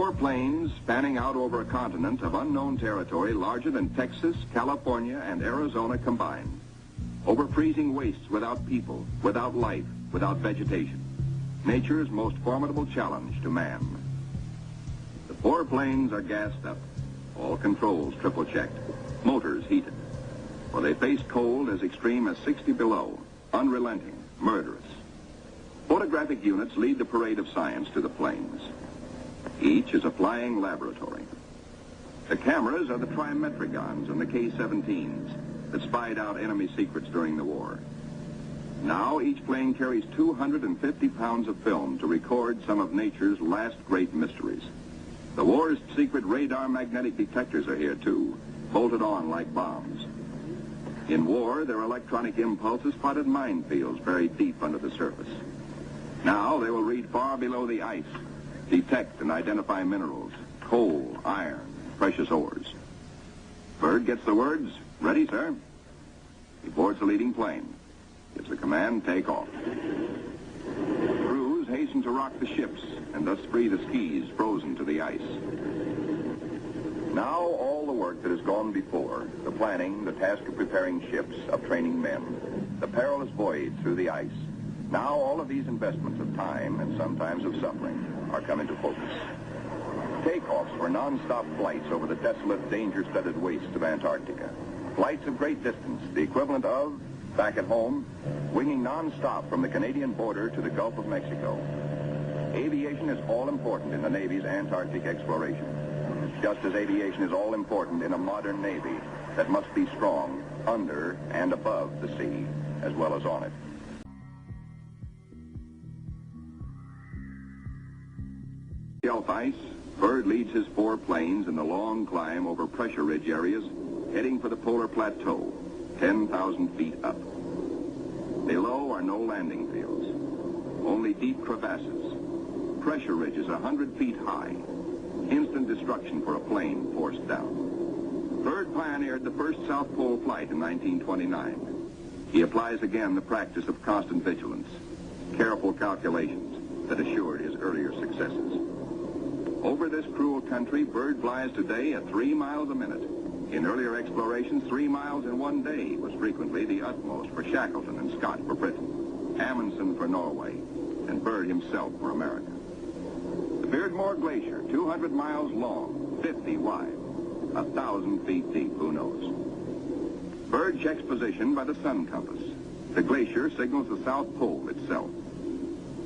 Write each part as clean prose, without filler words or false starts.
4 planes spanning out over a continent of unknown territory larger than Texas, California, and Arizona combined. Over freezing wastes without people, without life, without vegetation. Nature's most formidable challenge to man. The 4 planes are gassed up. All controls triple checked. Motors heated. For they face cold as extreme as 60 below. Unrelenting, murderous. Photographic units lead the parade of science to the planes. Each is a flying laboratory. The cameras are the trimetricons and the K-17s that spied out enemy secrets during the war. Now each plane carries 250 pounds of film to record some of nature's last great mysteries. The war's secret radar magnetic detectors are here too, bolted on like bombs. In war, their electronic impulses spotted minefields buried deep under the surface. Now they will read far below the ice, detect and identify minerals, coal, iron, precious ores. Bird gets the words, "Ready, sir." He boards the leading plane, gives the command, "Take off." Crews hasten to rock the ships and thus free the skis frozen to the ice. Now all the work that has gone before, the planning, the task of preparing ships, of training men, the perilous voyage through the ice, now all of these investments of time and sometimes of suffering are come into focus. Takeoffs for non-stop flights over the desolate, danger-studded wastes of Antarctica. Flights of great distance, the equivalent of, back at home, winging non-stop from the Canadian border to the Gulf of Mexico. Aviation is all important in the Navy's Antarctic exploration, just as aviation is all important in a modern Navy that must be strong under and above the sea, as well as on it. Shelf ice, Bird leads his 4 planes in the long climb over pressure ridge areas, heading for the polar plateau, 10,000 feet up. Below are no landing fields, only deep crevasses. Pressure ridges 100 feet high. Instant destruction for a plane forced down. Bird pioneered the first South Pole flight in 1929. He applies again the practice of constant vigilance, careful calculations that assured his earlier successes. Over this cruel country, Bird flies today at 3 miles a minute. In earlier explorations, 3 miles in 1 day was frequently the utmost for Shackleton and Scott for Britain, Amundsen for Norway, and Bird himself for America. The Beardmore Glacier, 200 miles long, 50 wide, 1,000 feet deep, who knows. Bird checks position by the sun compass. The glacier signals the South Pole itself.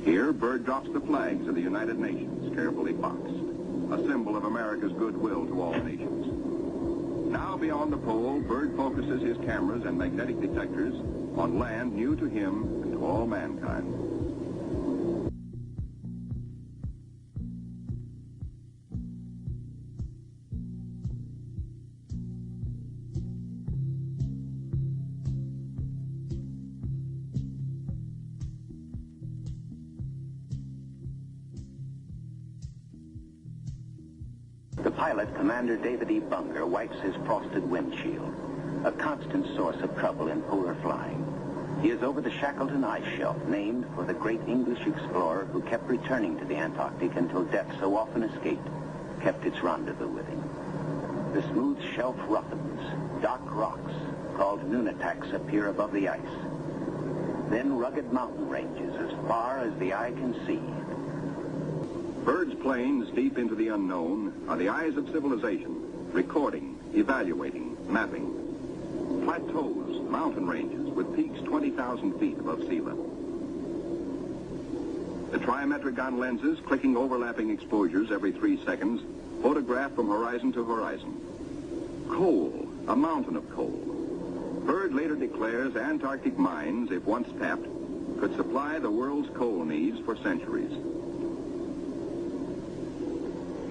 Here, Bird drops the flags of the United Nations, carefully boxed, a symbol of America's goodwill to all nations. Now beyond the pole, Bird focuses his cameras and magnetic detectors on land new to him and to all mankind. The pilot, Commander David E. Bunger, wipes his frosted windshield, a constant source of trouble in polar flying. He is over the Shackleton ice shelf, named for the great English explorer who kept returning to the Antarctic until death, so often escaped, kept its rendezvous with him. The smooth shelf roughens. Dark rocks, called nunataks, appear above the ice. Then rugged mountain ranges as far as the eye can see. Bird's planes, deep into the unknown, are the eyes of civilization, recording, evaluating, mapping. Plateaus, mountain ranges, with peaks 20,000 feet above sea level. The trimetricon lenses, clicking overlapping exposures every 3 seconds, photograph from horizon to horizon. Coal, a mountain of coal. Bird later declares Antarctic mines, if once tapped, could supply the world's coal needs for centuries.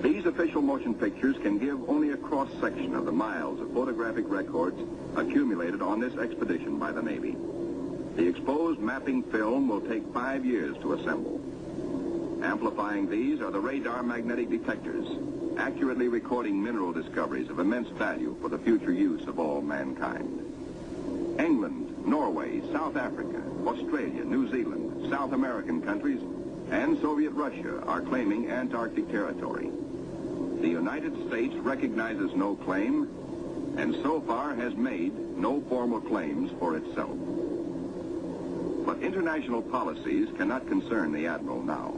These official motion pictures can give only a cross-section of the miles of photographic records accumulated on this expedition by the Navy. The exposed mapping film will take 5 years to assemble. Amplifying these are the radar magnetic detectors, accurately recording mineral discoveries of immense value for the future use of all mankind. England, Norway, South Africa, Australia, New Zealand, South American countries, and Soviet Russia are claiming Antarctic territory. United States recognizes no claim and so far has made no formal claims for itself. But international policies cannot concern the Admiral now.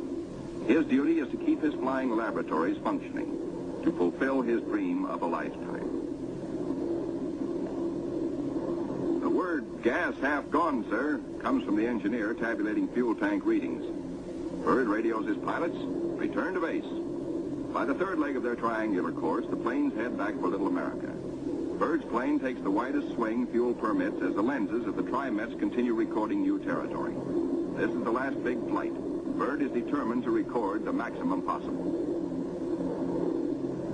His duty is to keep his flying laboratories functioning, to fulfill his dream of a lifetime. The word "gas half gone, sir," comes from the engineer tabulating fuel tank readings. Byrd radios his pilots, return to base. By the third leg of their triangular course, the planes head back for Little America. Byrd's plane takes the widest swing fuel permits as the lenses of the Trimets continue recording new territory. This is the last big flight. Byrd is determined to record the maximum possible.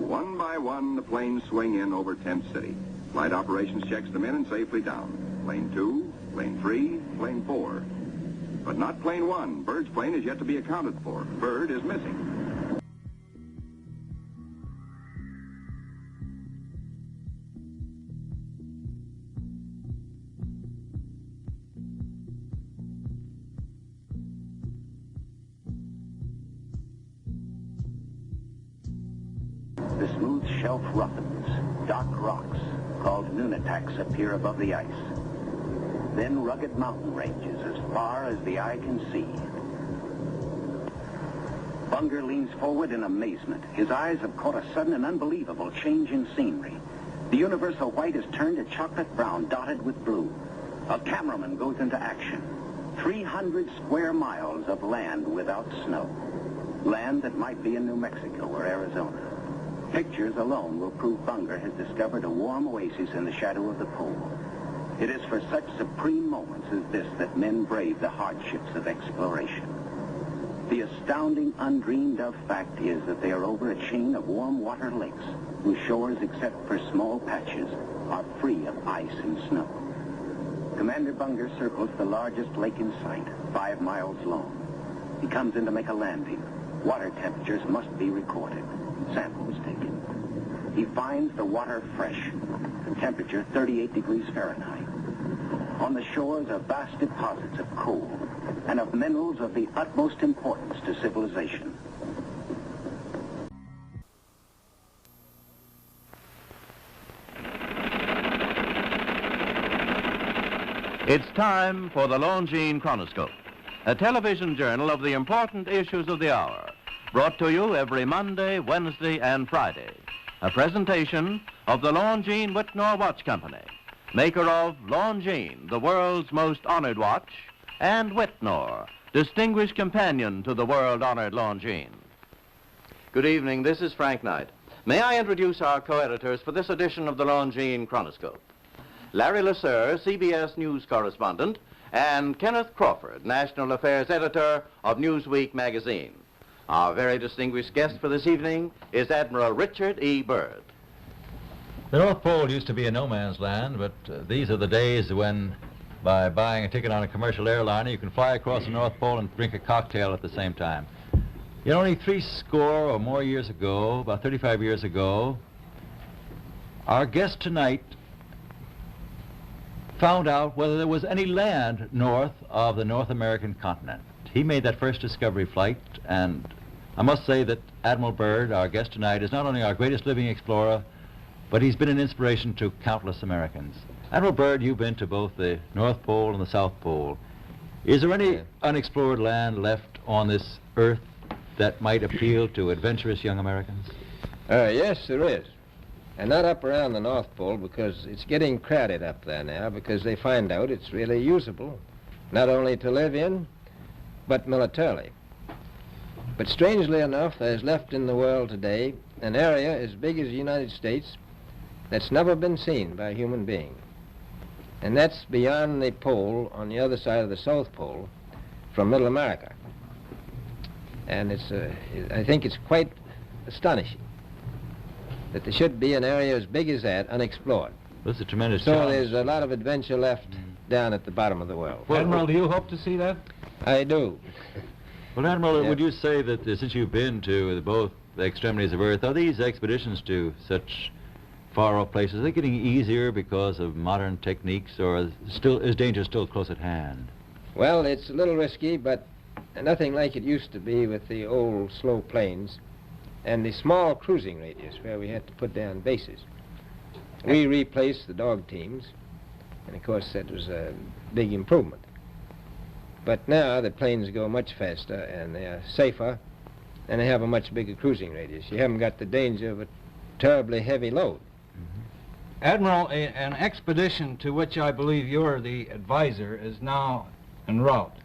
One by one, the planes swing in over Tent City. Flight operations checks them in and safely down. Plane 2, plane 3, plane 4. But not plane 1. Byrd's plane is yet to be accounted for. Byrd is missing. The smooth shelf roughens. Dark rocks, called nunataks, appear above the ice. Then rugged mountain ranges as far as the eye can see. Bunger leans forward in amazement. His eyes have caught a sudden and unbelievable change in scenery. The universal white has turned to chocolate brown, dotted with blue. A cameraman goes into action. 300 square miles of land without snow. Land that might be in New Mexico or Arizona. Pictures alone will prove Bunger has discovered a warm oasis in the shadow of the pole. It is for such supreme moments as this that men brave the hardships of exploration. The astounding, undreamed of fact is that they are over a chain of warm water lakes whose shores, except for small patches, are free of ice and snow. Commander Bunger circles the largest lake in sight, 5 miles long. He comes in to make a landing. Water temperatures must be recorded. Samples taken. He finds the water fresh. The temperature 38 degrees Fahrenheit. On the shores are vast deposits of coal and of minerals of the utmost importance to civilization. It's time for the Longines Chronoscope, a television journal of the important issues of the hour, brought to you every Monday, Wednesday, and Friday. A presentation of the Longines Whitnor Watch Company, maker of Longines, the world's most honored watch, and Whitnor, distinguished companion to the world-honored Longines. Good evening, this is Frank Knight. May I introduce our co-editors for this edition of the Longines Chronoscope? Larry Lasser, CBS News correspondent, and Kenneth Crawford, National Affairs Editor of Newsweek magazine. Our very distinguished guest for this evening is Admiral Richard E. Byrd. The North Pole used to be a no-man's land, but these are the days when, by buying a ticket on a commercial airliner, you can fly across the North Pole and drink a cocktail at the same time. You know, only 60 or more years ago, about 35 years ago, our guest tonight found out whether there was any land north of the North American continent. He made that first discovery flight, and I must say that Admiral Byrd, our guest tonight, is not only our greatest living explorer, but he's been an inspiration to countless Americans. Admiral Byrd, you've been to both the North Pole and the South Pole. Is there any unexplored land left on this earth that might appeal to adventurous young Americans? Yes, there is. And not up around the North Pole, because it's getting crowded up there now, because they find out it's really usable, not only to live in, but militarily. But strangely enough, there's left in the world today an area as big as the United States that's never been seen by a human being. And that's beyond the pole on the other side of the South Pole from Middle America. And I think it's quite astonishing that there should be an area as big as that unexplored. That's a tremendous So challenge. there's a lot of adventure left down at the bottom of the world. Well, Admiral, do you hope to see that? I do. Well, Admiral, Yeah. would you say that since you've been to both the extremities of Earth, are these expeditions to such far-off places, are they getting easier because of modern techniques, or is danger still close at hand? Well, it's a little risky, but nothing like it used to be with the old slow planes. and the small cruising radius where we had to put down bases. We replaced the dog teams, and of course that was a big improvement. But now the planes go much faster and they are safer, and they have a much bigger cruising radius. You haven't got the danger of a terribly heavy load. Admiral, an expedition to which I believe you're the advisor is now en route.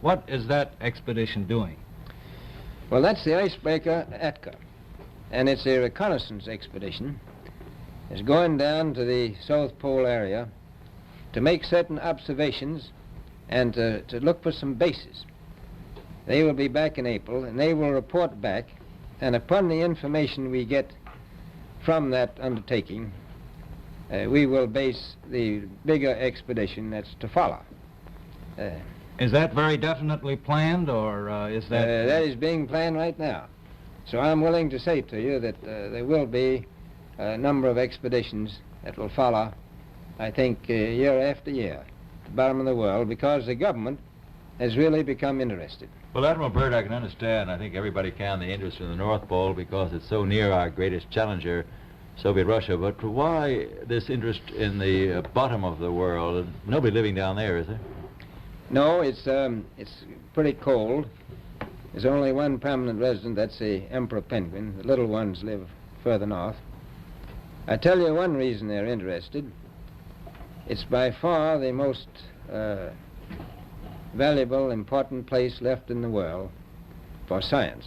What is that expedition doing? Well, that's the icebreaker Atka, and it's a reconnaissance expedition. It's going down to the South Pole area to make certain observations and to look for some bases. They will be back in April, and they will report back, and upon the information we get from that undertaking, we will base the bigger expedition that's to follow. Is that very definitely planned, or is that... That is being planned right now. So I'm willing to say to you that there will be a number of expeditions that will follow, I think, year after year, to the bottom of the world, because the government has really become interested. Well, Admiral Byrd, I can understand, I think everybody can, the interest in the North Pole because it's so near our greatest challenger, Soviet Russia. But why this interest in the bottom of the world? Nobody living down there, is there? No, it's pretty cold. There's only one permanent resident, that's the emperor penguin. The little ones live further north. I tell you one reason they're interested. It's by far the most valuable, important place left in the world for science.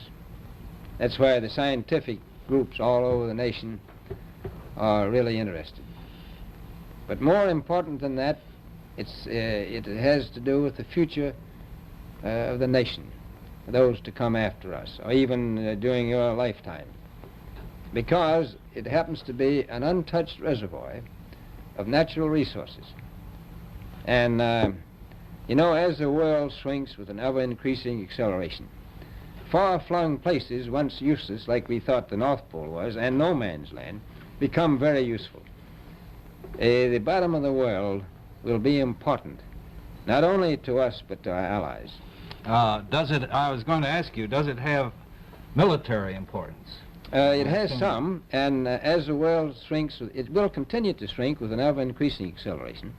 That's why the scientific groups all over the nation are really interested. But more important than that, it has to do with the future of the nation, those to come after us, or even during your lifetime, because it happens to be an untouched reservoir of natural resources. And you know, as the world shrinks with an ever-increasing acceleration, far-flung places, once useless, like we thought the North Pole was, and no man's land, become very useful. The bottom of the world will be important, not only to us, but to our allies. I was going to ask you, does it have military importance? It has some, and as the world shrinks, it will continue to shrink with an ever-increasing acceleration,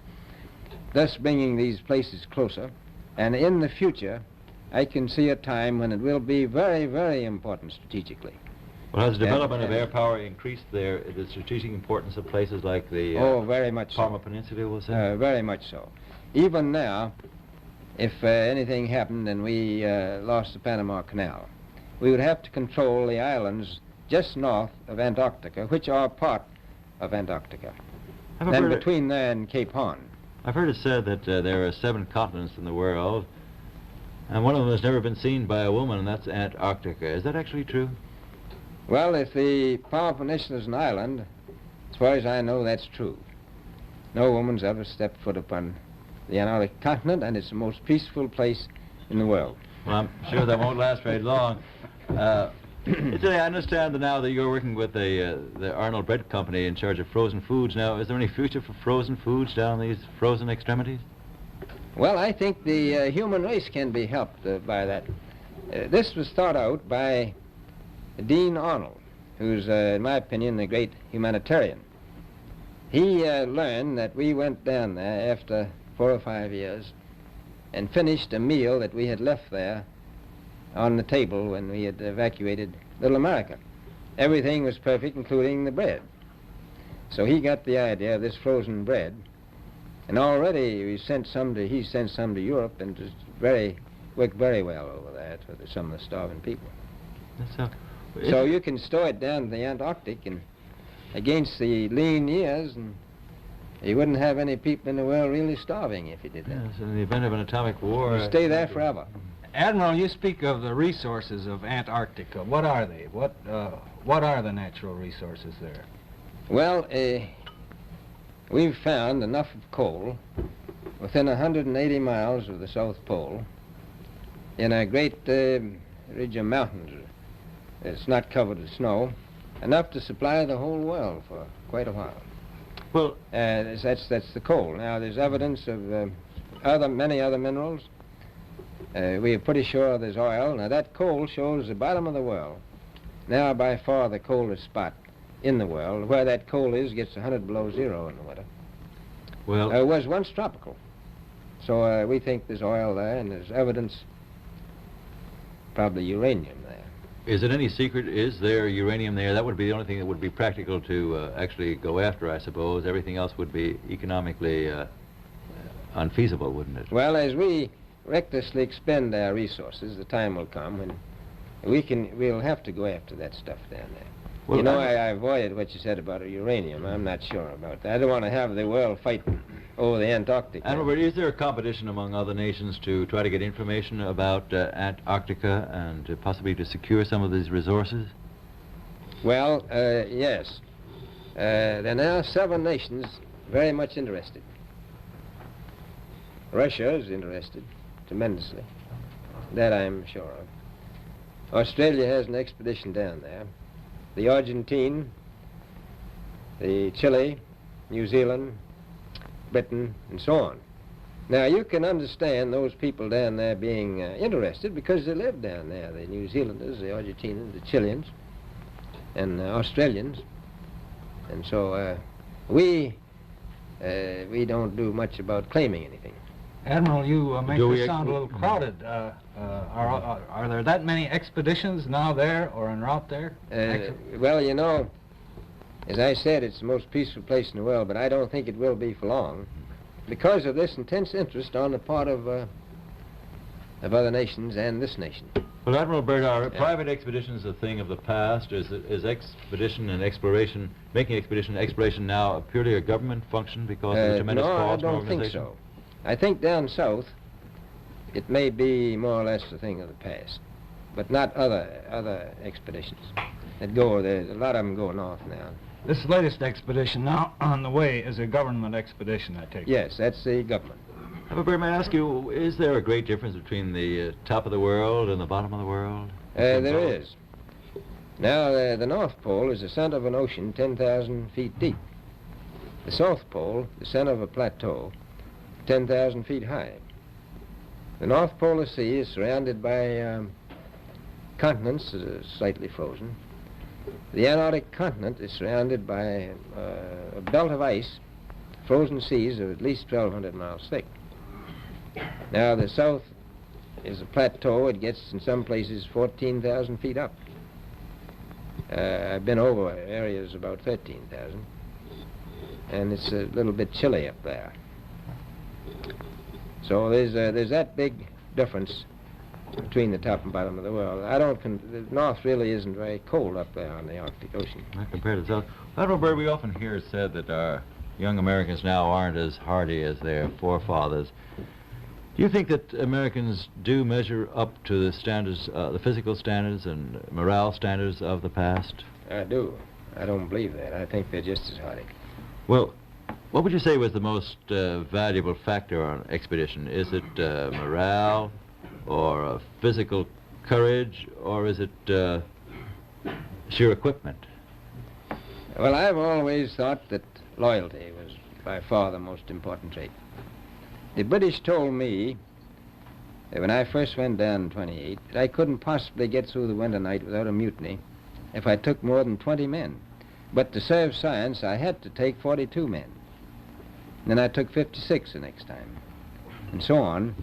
thus bringing these places closer. And in the future, I can see a time when it will be very, very important strategically. Well, has the development of air power increased the strategic importance of places like the oh, very much Palmer so. Peninsula, we'll say? Very much so. Even now, if anything happened and we lost the Panama Canal, we would have to control the islands just north of Antarctica, which are part of Antarctica, then between there and Cape Horn. I've heard it said that there are 7 continents in the world, and one of them has never been seen by a woman, and that's Antarctica. Is that actually true? Well, if the Palmer Peninsula is an island, as far as I know, that's true. No woman's ever stepped foot upon the Antarctic continent, and it's the most peaceful place in the world. Well, I'm sure that won't last very long. I understand now that you're working with the Arnold Bread Company in charge of frozen foods. Now, is there any future for frozen foods down these frozen extremities? Well, I think the human race can be helped by that. This was thought out by Dean Arnold, who's, in my opinion, a great humanitarian. He learned that we went down there after 4 or 5 years and finished a meal that we had left there on the table when we had evacuated Little America. Everything was perfect, including the bread. So he got the idea of this frozen bread, and already he sent some to Europe, and it worked very well over there for some of the starving people. So you can store it down in the Antarctic, and against the lean years, and you wouldn't have any people in the world really starving if you did that. Yes, in the event of an atomic war. You stay there forever. Admiral, you speak of the resources of Antarctica. What are they? What are the natural resources there? Well, we've found enough of coal within 180 miles of the South Pole in a great ridge of mountains. It's not covered with snow, enough to supply the whole world for quite a while. Well, that's the coal. Now, there's evidence of many other minerals. We are pretty sure there's oil. Now, that coal shows the bottom of the world. now by far the coldest spot in the world. Where that coal is gets 100 below zero in the winter. Well, It was once tropical. So we think there's oil there, and there's evidence, probably uranium there. is it any secret? Is there uranium there? That would be the only thing that would be practical to actually go after, I suppose. Everything else would be economically unfeasible, wouldn't it? Well, as we recklessly expend our resources, the time will come when we'll have to go after that stuff down there. Well, you know, I avoided what you said about uranium. I'm not sure about that. I don't want to have the world fighting over the Antarctic. Admiral, is there a competition among other nations to try to get information about Antarctica and possibly to secure some of these resources? Well, yes. There are now 7 nations very much interested. Russia is interested tremendously. That I'm sure of. Australia has an expedition down there. The Argentine, the Chile, New Zealand, Britain, and so on. Now, you can understand those people down there being interested because they live down there, the New Zealanders, the Argentinians, the Chileans, and Australians. And so we don't do much about claiming anything. Admiral, you make this sound a little crowded. Are there that many expeditions now there or en route there? Well, you know, as I said, it's the most peaceful place in the world, but I don't think it will be for long because of this intense interest on the part of other nations and this nation. Well, Admiral Byrd, are private expeditions a thing of the past? Is expedition and exploration, making expedition and exploration now purely a government function because of the tremendous cost and organization? No, I don't think so. I think down south it may be more or less a thing of the past, but not other expeditions that go. There's a lot of them go north now. This latest expedition now on the way is a government expedition, I take it. Yes, that's the government. Admiral Byrd, may I ask you, is there a great difference between the top of the world and the bottom of the world? There is. Now, the North Pole is the center of an ocean 10,000 feet deep. The South Pole, the center of a plateau, 10,000 feet high. The North Polar Sea is surrounded by continents that are slightly frozen. The Antarctic continent is surrounded by a belt of ice, frozen seas of at least 1,200 miles thick. Now, the South is a plateau. It gets, in some places, 14,000 feet up. I've been over areas about 13,000, and it's a little bit chilly up there. So there's that big difference between the top and bottom of the world. The North really isn't very cold up there on the Arctic Ocean. Not compared to the South. Admiral Byrd, we often hear it said that our young Americans now aren't as hardy as their forefathers. Do you think that Americans do measure up to the standards, the physical standards and morale standards of the past? I do. I don't believe that. I think they're just as hardy. Well, what would you say was the most valuable factor on an expedition? Is it morale, or physical courage, or is it sheer equipment? Well, I've always thought that loyalty was by far the most important trait. The British told me that when I first went down in 28, that I couldn't possibly get through the winter night without a mutiny if I took more than 20 men. But to serve science, I had to take 42 men. Then I took 56 the next time, and so on.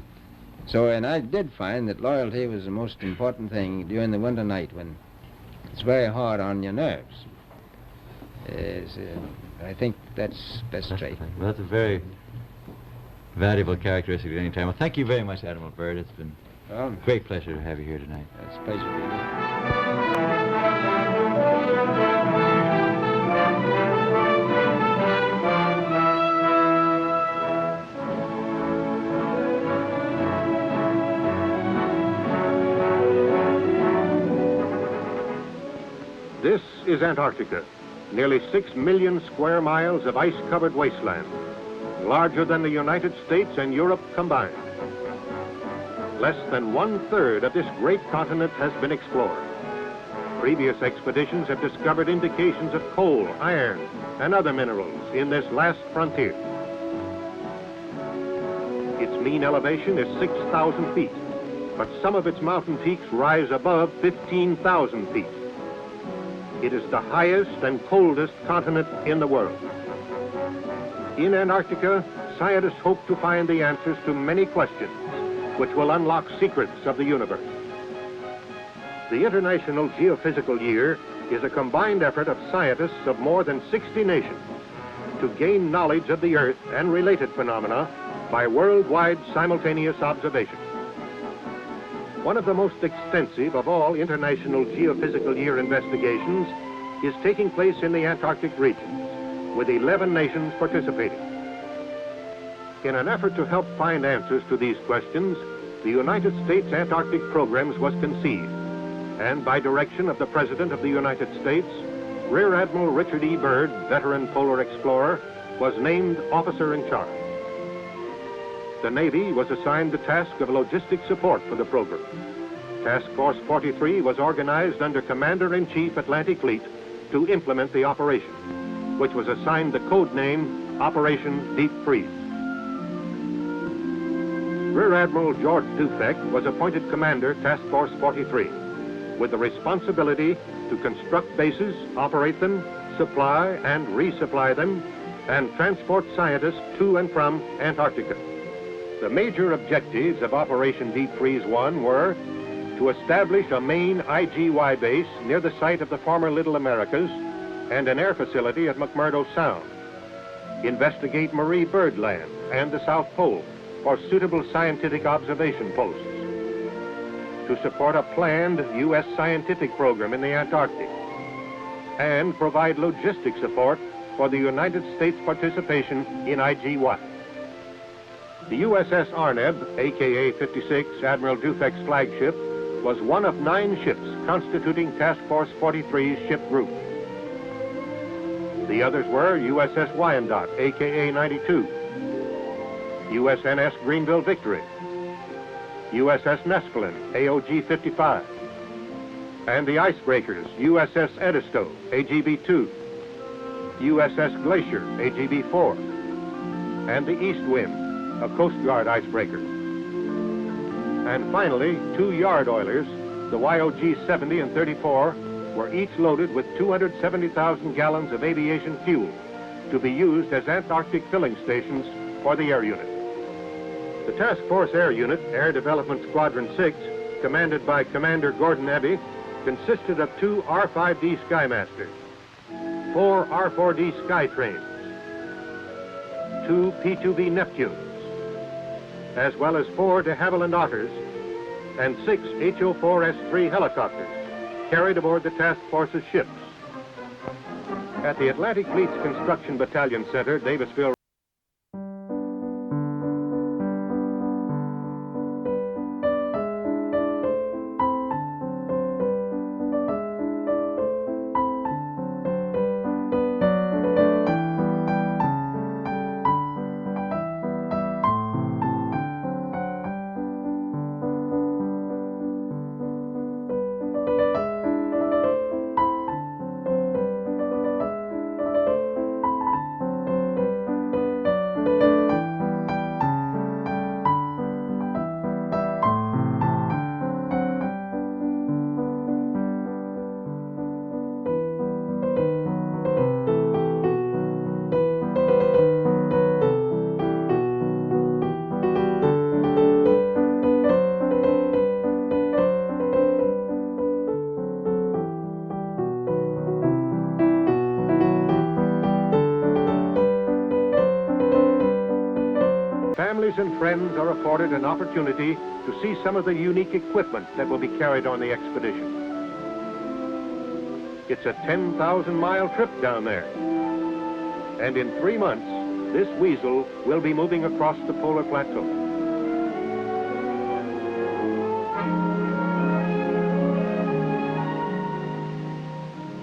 So, and I did find that loyalty was the most important thing during the winter night when it's very hard on your nerves. I think that's best trait. Well, that's a very valuable characteristic at any time. Well, thank you very much, Admiral Byrd. It's been a great pleasure to have you here tonight. It's a pleasure being here. This is Antarctica, nearly 6 million square miles of ice-covered wasteland, larger than the United States and Europe combined. Less than 1/3 of this great continent has been explored. Previous expeditions have discovered indications of coal, iron, and other minerals in this last frontier. Its mean elevation is 6,000 feet, but some of its mountain peaks rise above 15,000 feet. It is the highest and coldest continent in the world. In Antarctica, scientists hope to find the answers to many questions which will unlock secrets of the universe. The International Geophysical Year is a combined effort of scientists of more than 60 nations to gain knowledge of the Earth and related phenomena by worldwide simultaneous observation. One of the most extensive of all International Geophysical Year investigations is taking place in the Antarctic regions, with 11 nations participating. In an effort to help find answers to these questions, the United States Antarctic Programs was conceived, and by direction of the President of the United States, Rear Admiral Richard E. Byrd, veteran polar explorer, was named officer in charge. The Navy was assigned the task of logistic support for the program. Task Force 43 was organized under Commander-in-Chief Atlantic Fleet to implement the operation, which was assigned the code name Operation Deep Freeze. Rear Admiral George Dufek was appointed Commander Task Force 43, with the responsibility to construct bases, operate them, supply and resupply them, and transport scientists to and from Antarctica. The major objectives of Operation Deep Freeze 1 were to establish a main IGY base near the site of the former Little Americas and an air facility at McMurdo Sound, investigate Marie Byrd Land and the South Pole for suitable scientific observation posts, to support a planned U.S. scientific program in the Antarctic, and provide logistic support for the United States participation in IG-1. The USS Arneb, a.k.a. 56, Admiral Dufek's flagship, was one of 9 ships constituting Task Force 43's ship group. The others were USS Wyandotte, a.k.a. 92, USNS Greenville Victory, USS Neskelen, AOG 55, and the icebreakers USS Edisto, AGB 2, USS Glacier, AGB 4, and the East Wind, a Coast Guard icebreaker. And finally, 2 yard oilers, the YOG 70 and 34, were each loaded with 270,000 gallons of aviation fuel to be used as Antarctic filling stations for the air unit. The Task Force Air Unit, Air Development Squadron 6, commanded by Commander Gordon Eby, consisted of 2 R-5D Skymasters, 4 R-4D Skytrains, 2 P-2B Neptunes, as well as 4 de Havilland Otters and 6 HO-4S3 helicopters carried aboard the task force's ships. At the Atlantic Fleet's Construction Battalion Center, Davisville, families and friends are afforded an opportunity to see some of the unique equipment that will be carried on the expedition. It's a 10,000-mile trip down there. And in 3 months, this weasel will be moving across the polar plateau.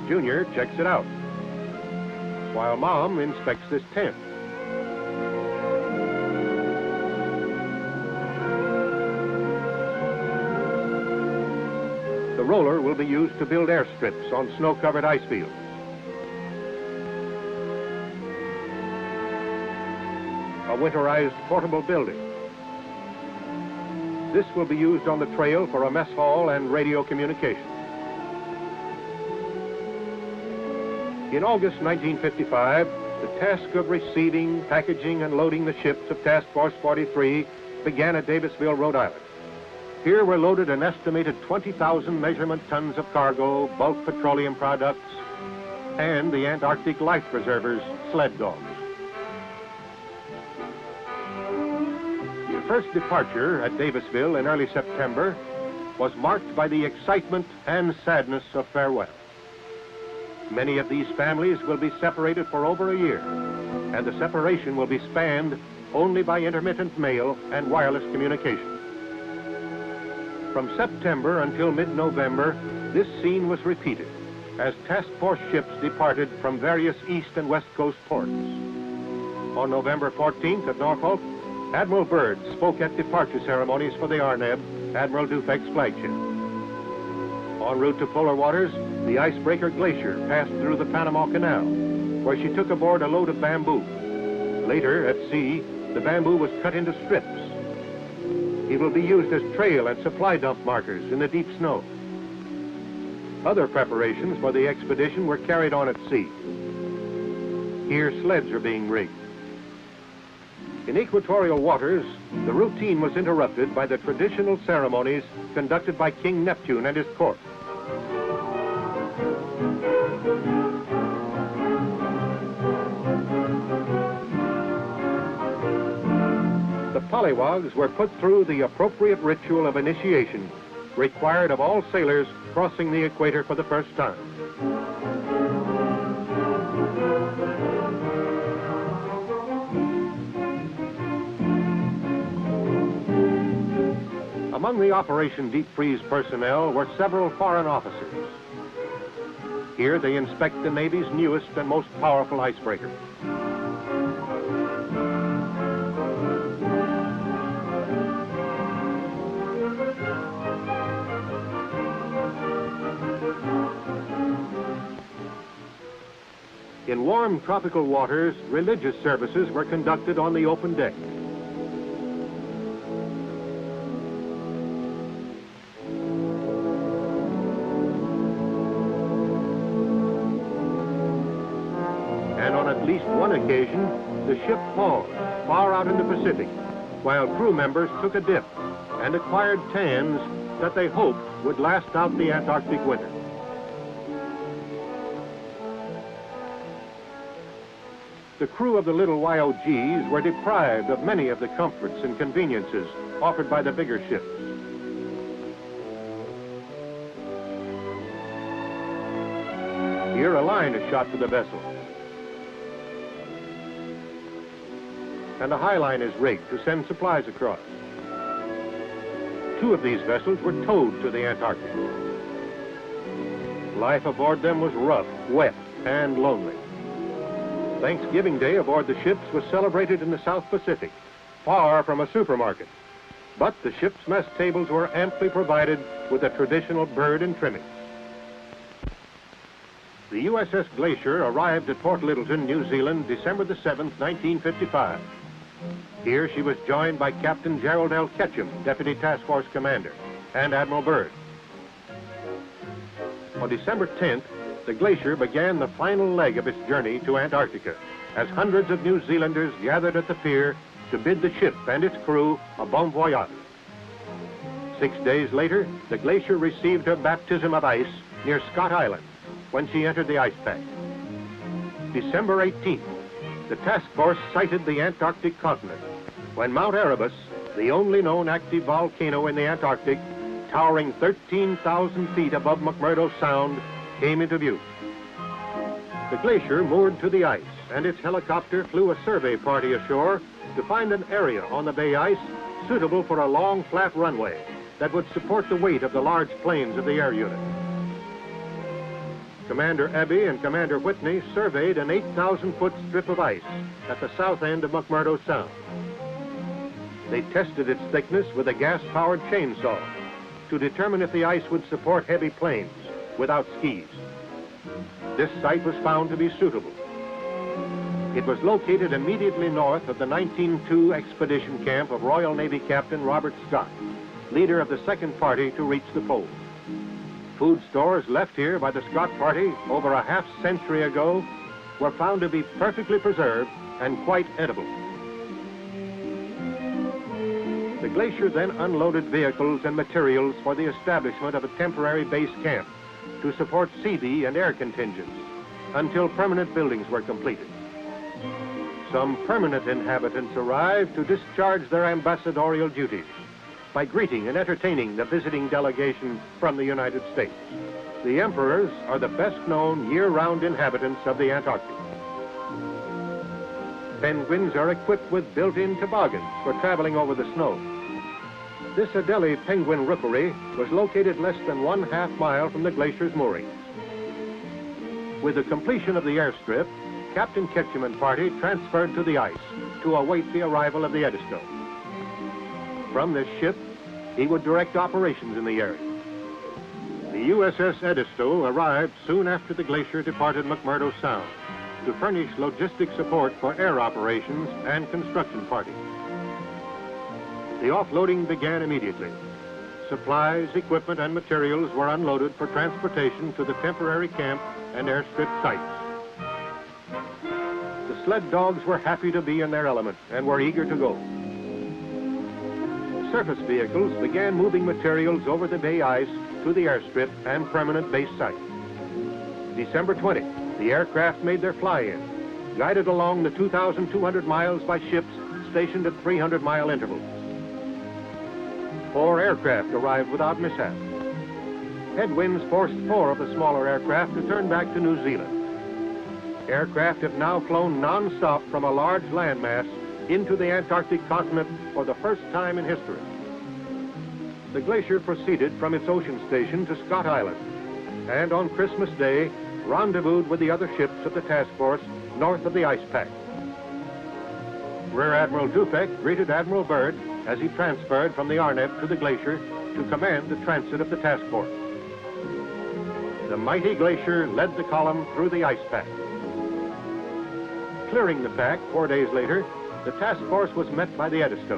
Junior checks it out, while Mom inspects this tent. The roller will be used to build airstrips on snow-covered ice fields. A winterized portable building. This will be used on the trail for a mess hall and radio communication. In August 1955, the task of receiving, packaging, and loading the ships of Task Force 43 began at Davisville, Rhode Island. Here were loaded an estimated 20,000 measurement tons of cargo, bulk petroleum products, and the Antarctic life preservers, sled dogs. The first departure at Davisville in early September was marked by the excitement and sadness of farewell. Many of these families will be separated for over a year, and the separation will be spanned only by intermittent mail and wireless communication. From September until mid-November, this scene was repeated as task force ships departed from various east and west coast ports. On November 14th at Norfolk, Admiral Byrd spoke at departure ceremonies for the Arneb, Admiral Dufek's flagship. En route to polar waters, the icebreaker Glacier passed through the Panama Canal, where she took aboard a load of bamboo. Later, at sea, the bamboo was cut into strips. It will be used as trail and supply dump markers in the deep snow. Other preparations for the expedition were carried on at sea. Here, sleds are being rigged. In equatorial waters, the routine was interrupted by the traditional ceremonies conducted by King Neptune and his court. The pollywogs were put through the appropriate ritual of initiation required of all sailors crossing the equator for the first time. Among the Operation Deep Freeze personnel were several foreign officers. Here they inspect the Navy's newest and most powerful icebreaker. In warm tropical waters, religious services were conducted on the open deck. And on at least one occasion, the ship paused far out in the Pacific, while crew members took a dip and acquired tans that they hoped would last out the Antarctic winter. The crew of the little YOGs were deprived of many of the comforts and conveniences offered by the bigger ships. Here a line is shot to the vessel, and a high line is rigged to send supplies across. Two of these vessels were towed to the Antarctic. Life aboard them was rough, wet, and lonely. Thanksgiving Day aboard the ships was celebrated in the South Pacific, far from a supermarket. But the ship's mess tables were amply provided with the traditional bird and trimmings. The USS Glacier arrived at Port Lyttelton, New Zealand, December the 7th, 1955. Here she was joined by Captain Gerald L. Ketchum, Deputy Task Force Commander, and Admiral Byrd. On December 10th, the Glacier began the final leg of its journey to Antarctica, as hundreds of New Zealanders gathered at the pier to bid the ship and its crew a bon voyage. 6 days later, the Glacier received her baptism of ice near Scott Island when she entered the ice pack. December 18th, the task force sighted the Antarctic continent when Mount Erebus, the only known active volcano in the Antarctic, towering 13,000 feet above McMurdo Sound, came into view. The Glacier moored to the ice, and its helicopter flew a survey party ashore to find an area on the bay ice suitable for a long, flat runway that would support the weight of the large planes of the air unit. Commander Abbey and Commander Whitney surveyed an 8,000-foot strip of ice at the south end of McMurdo Sound. They tested its thickness with a gas-powered chainsaw to determine if the ice would support heavy planes without skis. This site was found to be suitable. It was located immediately north of the 1902 expedition camp of Royal Navy Captain Robert Scott, leader of the second party to reach the pole. Food stores left here by the Scott party over a half-century ago were found to be perfectly preserved and quite edible. The glacier then unloaded vehicles and materials for the establishment of a temporary base camp to support Seabee and air contingents until permanent buildings were completed. Some permanent inhabitants arrived to discharge their ambassadorial duties by greeting and entertaining the visiting delegation from the United States. The emperors are the best-known year-round inhabitants of the Antarctic. Penguins are equipped with built-in toboggans for traveling over the snow. This Adelie penguin rookery was located less than 1/2 mile from the glacier's moorings. With the completion of the airstrip, Captain Ketchum and party transferred to the ice to await the arrival of the Edisto. From this ship, he would direct operations in the area. The USS Edisto arrived soon after the glacier departed McMurdo Sound to furnish logistic support for air operations and construction parties. The offloading began immediately. Supplies, equipment, and materials were unloaded for transportation to the temporary camp and airstrip sites. The sled dogs were happy to be in their element and were eager to go. Surface vehicles began moving materials over the bay ice to the airstrip and permanent base site. December 20, the aircraft made their fly-in, guided along the 2,200 miles by ships stationed at 300-mile intervals. 4 aircraft arrived without mishap. Headwinds forced 4 of the smaller aircraft to turn back to New Zealand. Aircraft have now flown non-stop from a large landmass into the Antarctic continent for the first time in history. The glacier proceeded from its ocean station to Scott Island, and on Christmas Day, rendezvoused with the other ships of the task force north of the ice pack. Rear Admiral Dufek greeted Admiral Byrd as he transferred from the Arnebb to the glacier to command the transit of the task force. The mighty glacier led the column through the ice pack. Clearing the pack 4 days later, the task force was met by the Edisto,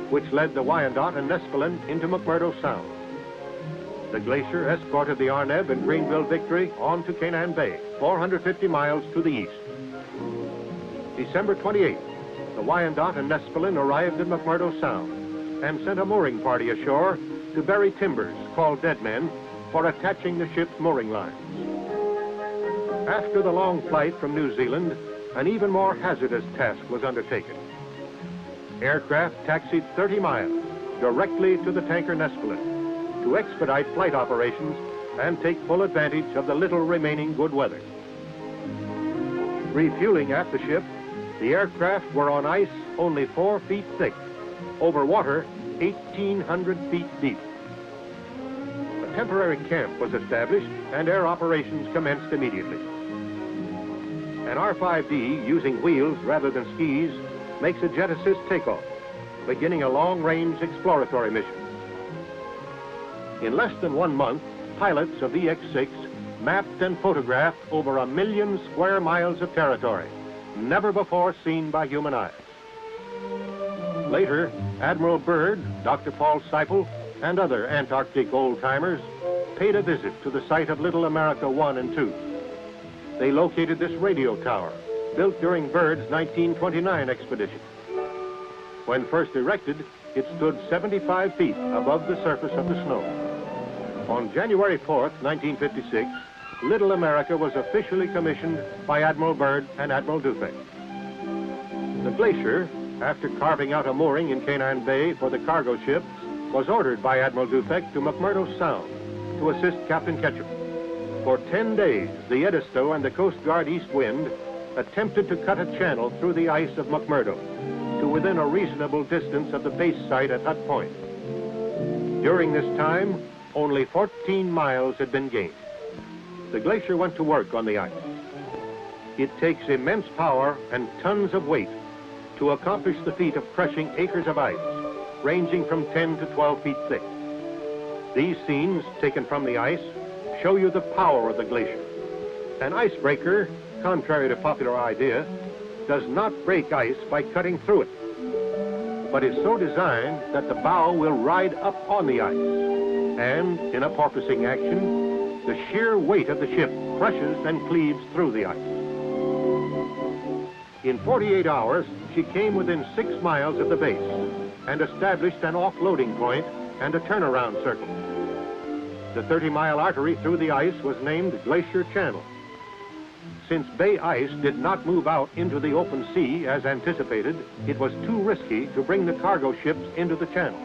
which led the Wyandotte and Nespelin into McMurdo Sound. The glacier escorted the Arnebb and Greenville Victory on to Canaan Bay, 450 miles to the east. December 28th, the Wyandotte and Nespelin arrived in McMurdo Sound and sent a mooring party ashore to bury timbers, called dead men, for attaching the ship's mooring lines. After the long flight from New Zealand, an even more hazardous task was undertaken. Aircraft taxied 30 miles directly to the tanker Nespelin to expedite flight operations and take full advantage of the little remaining good weather. Refueling at the ship, the aircraft were on ice only 4 feet thick, over water 1,800 feet deep. A temporary camp was established and air operations commenced immediately. An R-5D using wheels rather than skis makes a jet assist takeoff, beginning a long-range exploratory mission. In less than 1 month, pilots of EX-6 mapped and photographed over 1 million square miles of territory, never before seen by human eyes. Later, Admiral Byrd, Dr. Paul Seipel, and other Antarctic old-timers paid a visit to the site of Little America 1 and 2. They located this radio tower, built during Byrd's 1929 expedition. When first erected, it stood 75 feet above the surface of the snow. On January 4th, 1956, Little America was officially commissioned by Admiral Byrd and Admiral Dufek. The glacier, after carving out a mooring in Canaan Bay for the cargo ship, was ordered by Admiral Dufek to McMurdo Sound to assist Captain Ketchum. For 10 days, the Edisto and the Coast Guard East Wind attempted to cut a channel through the ice of McMurdo to within a reasonable distance of the base site at Hut Point. During this time, only 14 miles had been gained. The glacier went to work on the ice. It takes immense power and tons of weight to accomplish the feat of crushing acres of ice, ranging from 10 to 12 feet thick. These scenes, taken from the ice, show you the power of the glacier. An icebreaker, contrary to popular idea, does not break ice by cutting through it, but is so designed that the bow will ride up on the ice and, in a porpoising action, the sheer weight of the ship crushes and cleaves through the ice. In 48 hours, she came within 6 miles of the base and established an offloading point and a turnaround circle. The 30-mile artery through the ice was named Glacier Channel. Since bay ice did not move out into the open sea as anticipated, it was too risky to bring the cargo ships into the channel.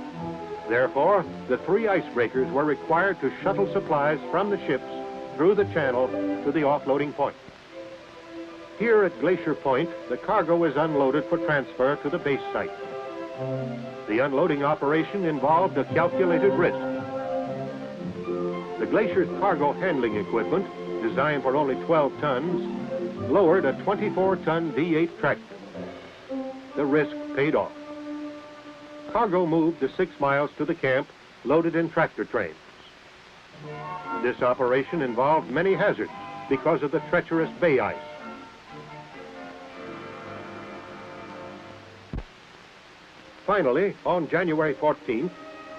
Therefore, the 3 icebreakers were required to shuttle supplies from the ships through the channel to the offloading point. Here at Glacier Point, the cargo is unloaded for transfer to the base site. The unloading operation involved a calculated risk. The Glacier's cargo handling equipment, designed for only 12 tons, lowered a 24-ton V8 tractor. The risk paid off. Cargo moved the 6 miles to the camp, loaded in tractor trains. This operation involved many hazards because of the treacherous bay ice. Finally, on January 14th,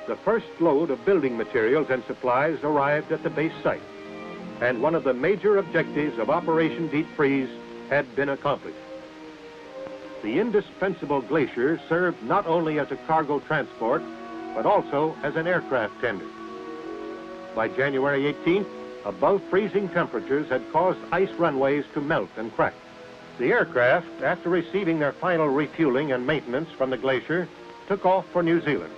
the first load of building materials and supplies arrived at the base site, and one of the major objectives of Operation Deep Freeze had been accomplished. The indispensable Glacier served not only as a cargo transport, but also as an aircraft tender. By January 18th, above freezing temperatures had caused ice runways to melt and crack. The aircraft, after receiving their final refueling and maintenance from the Glacier, took off for New Zealand.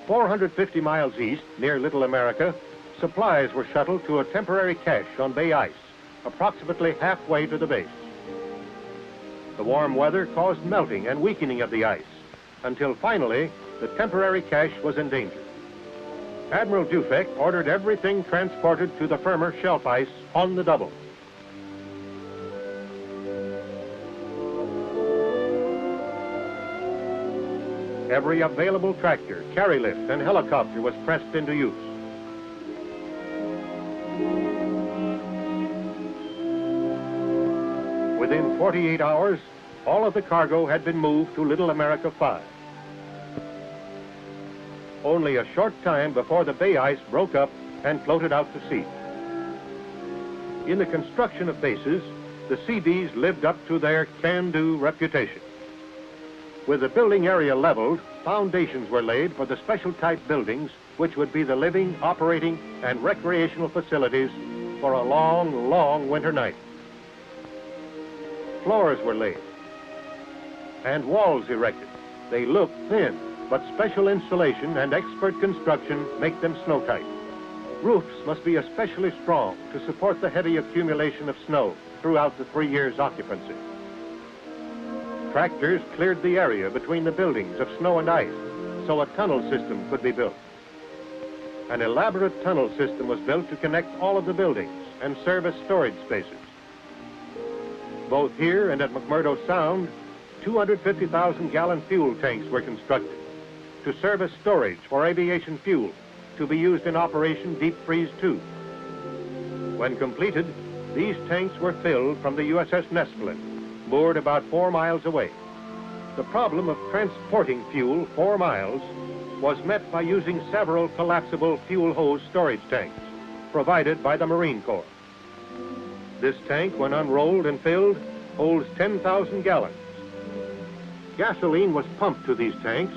450 miles east, near Little America, supplies were shuttled to a temporary cache on bay ice, approximately halfway to the base. The warm weather caused melting and weakening of the ice, until finally the temporary cache was endangered. Admiral Dufek ordered everything transported to the firmer shelf ice on the double. Every available tractor, carry lift, and helicopter was pressed into use. Within 48 hours, all of the cargo had been moved to Little America 5. Only a short time before the bay ice broke up and floated out to sea. In the construction of bases, the Seabees lived up to their can-do reputation. With the building area leveled, foundations were laid for the special type buildings which would be the living, operating, and recreational facilities for a long, long winter night. Floors were laid and walls erected. They look thin, but special insulation and expert construction make them snow-tight. Roofs must be especially strong to support the heavy accumulation of snow throughout the 3 years' occupancy. Tractors cleared the area between the buildings of snow and ice so a tunnel system could be built. An elaborate tunnel system was built to connect all of the buildings and serve as storage spaces. Both here and at McMurdo Sound, 250,000-gallon fuel tanks were constructed to serve as storage for aviation fuel to be used in Operation Deep Freeze 2. When completed, these tanks were filled from the USS Nestling, moored about 4 miles away. The problem of transporting fuel 4 miles was met by using several collapsible fuel hose storage tanks provided by the Marine Corps. This tank, when unrolled and filled, holds 10,000 gallons. Gasoline was pumped to these tanks,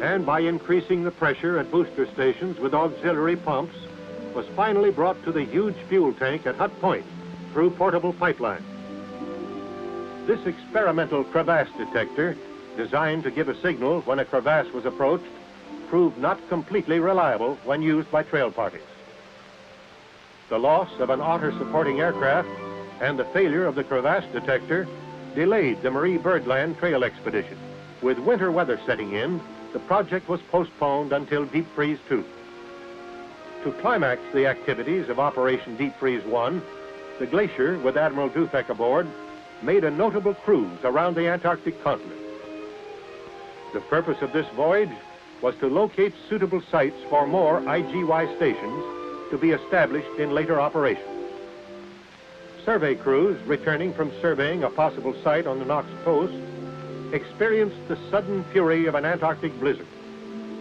and by increasing the pressure at booster stations with auxiliary pumps, was finally brought to the huge fuel tank at Hut Point through portable pipeline. This experimental crevasse detector, designed to give a signal when a crevasse was approached, proved not completely reliable when used by trail parties. The loss of an otter supporting aircraft and the failure of the crevasse detector delayed the Marie Birdland trail expedition. With winter weather setting in, the project was postponed until Deep Freeze 2. To climax the activities of Operation Deep Freeze 1, the Glacier, with Admiral Dufek aboard, made a notable cruise around the Antarctic continent. The purpose of this voyage was to locate suitable sites for more IGY stations to be established in later operations. Survey crews returning from surveying a possible site on the Knox coast experienced the sudden fury of an Antarctic blizzard,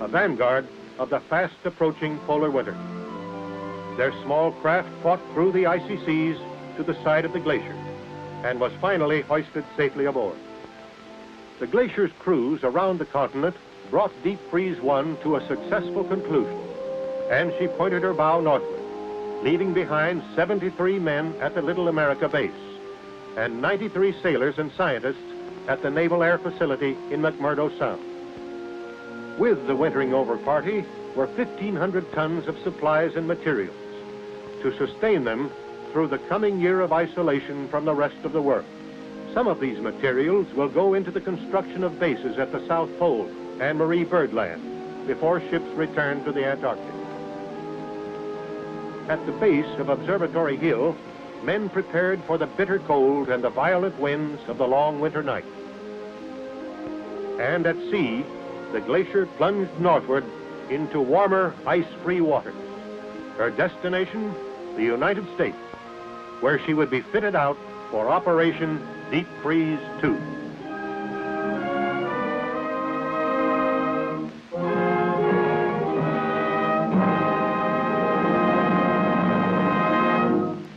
a vanguard of the fast-approaching polar winter. their small craft fought through the icy seas to the side of the glacier and was finally hoisted safely aboard. The glacier's cruise around the continent brought Deep Freeze 1 to a successful conclusion, and she pointed her bow northward, leaving behind 73 men at the Little America base and 93 sailors and scientists at the Naval Air Facility in McMurdo Sound. With the wintering over party were 1,500 tons of supplies and materials to sustain them through the coming year of isolation from the rest of the world. Some of these materials will go into the construction of bases at the South Pole and Marie Byrd Land before ships return to the Antarctic. At the base of Observatory Hill, men prepared for the bitter cold and the violent winds of the long winter night. And at sea, the glacier plunged northward into warmer, ice-free waters. Her destination, the United States, where she would be fitted out for Operation Deep Freeze 2.